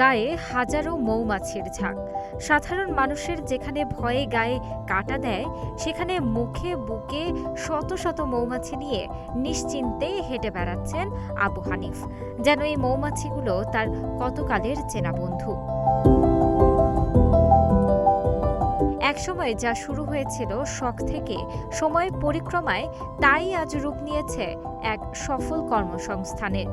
গায়ে হাজারো মৌমাছির ঝাঁক। সাধারণ মানুষের যেখানে ভয়ে গায়ে কাটা দেয়, সেখানে মুখে বুকে শত শত মৌমাছি নিয়ে নিশ্চিন্তে হেঁটে বেড়াচ্ছেন আবু হানিফ, যেন এই মৌমাছিগুলো তার কতকালের চেনা বন্ধু। একসময় যা শুরু হয়েছিল শখ থেকে সময় পরিক্রমায়, তাই আজ রূপ নিয়েছে এক সফল কর্মসংস্থানে।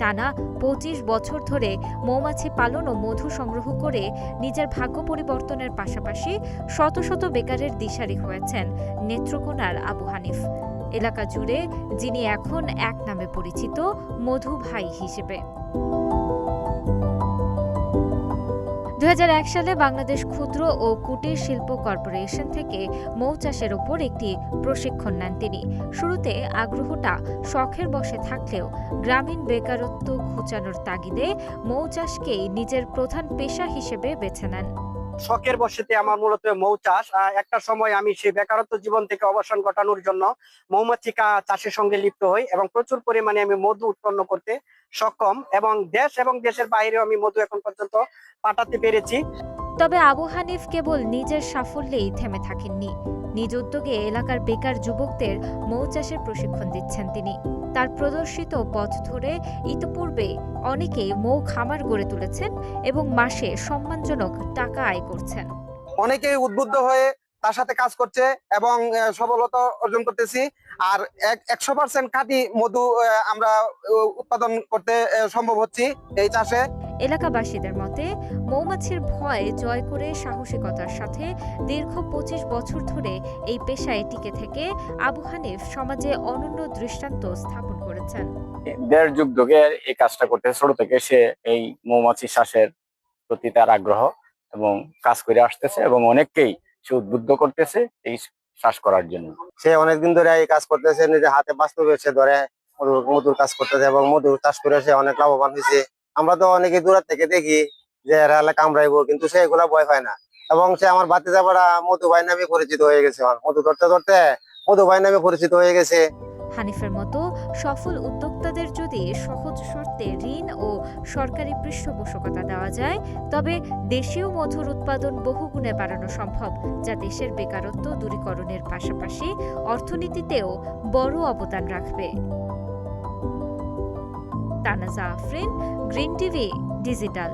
টানা ২৫ বছর ধরে মৌমাছি পালন ও মধু সংগ্রহ করে নিজের ভাগ্য পরিবর্তনের পাশাপাশি শত শত বেকারের দিশারি হয়েছেন নেত্রকোনার আবু হানিফ। এলাকা জুড়ে যিনি এখন এক নামে পরিচিত মধু ভাই হিসেবে। ২০০১ সালে বাংলাদেশ ক্ষুদ্র ও কুটির শিল্প কর্পোরেশন থেকে মৌ চাষের ওপর একটি প্রশিক্ষণ নেন তিনি। শুরুতে আগ্রহটা শখের বশে থাকলেও গ্রামীণ বেকারত্ব ঘুচানোর তাগিদে মৌ চাষকেই নিজের প্রধান পেশা হিসেবে বেছে নেন। শখের বশতে আমার মূলত মৌ চাষ। একটা সময় আমি সেই বেকারত্ব জীবন থেকে অবসান ঘটানোর জন্য মৌমাছি চাষের সঙ্গে লিপ্ত হই এবং প্রচুর পরিমাণে আমি মধু উৎপন্ন করতে সক্ষম, এবং দেশ এবং দেশের বাইরেও আমি মধু এখন পর্যন্ত পাঠাতে পেরেছি। তবে আবু হানিফ কেবল নিজের সাফল্যেই থেমে থাকেননি। নিজ উদ্যোগে এলাকার বেকার যুবকদের মৌ চাষের প্রশিক্ষণ দিচ্ছেন তিনি। তার প্রদর্শিত পথ ধরে ইতিপূর্বে অনেকেই মৌ খামার গড়ে তুলেছেন এবং মাসে সম্মানজনক টাকা আয় করছেন। অনেকেই উদ্বুদ্ধ হয়ে তার সাথে কাজ করছে এবং সফলতা অর্জন করতেছি। আর ১০০% খাঁটি মধু আমরা উৎপাদন করতে সম্ভব হচ্ছি এই চাষে। এলাকাবাসীদের মতে, মৌমাছির ভয় জয় করে সাহসিকতার সাথে দীর্ঘ ২৫ বছর ধরে এই পেশায় টিকে থেকে আবু হানিফ সমাজে অনন্য দৃষ্টান্ত স্থাপন করেছেন। ১.৫ যুগ ধরে এই কাজটা করতে, ছোট থেকে সে এই মৌমাছি চাষের প্রতি তার আগ্রহ এবং কাজ করে আসতেছে এবং অনেককেই সে উদ্বুদ্ধ করতেছে এই চাষ করার জন্য। সে অনেকদিন ধরে এই কাজ করতেছে, নিজের হাতে বাস্তবে সে ধরে মধুর কাজ করতেছে এবং মধুর চাষ করে সে অনেক লাভবান হয়েছে। আমরা তো অনেকে দূর থেকে দেখি যে এরা কামড়াইবো, কিন্তু সে এগুলা ভয় পায় না এবং সে আমার ভাতিজা পাড়া মধু ভাই নামে পরিচিত হয়ে গেছে। মধু ধরতে ধরতে মধু ভাই নামে পরিচিত হয়ে গেছে। হানিফের মতো সফল উদ্যোক্তাদের যদি সহজ শর্তে ঋণ ও সরকারি পৃষ্ঠপোষকতা দেওয়া যায়, তবে দেশীয় মধুর উৎপাদন বহুগুণে বাড়ানো সম্ভব, যা দেশের বেকারত্ব দূরীকরণের পাশাপাশি অর্থনীতিতেও বড় অবদান রাখবে। তানাজা আফরিন, গ্রিন টিভি ডিজিটাল।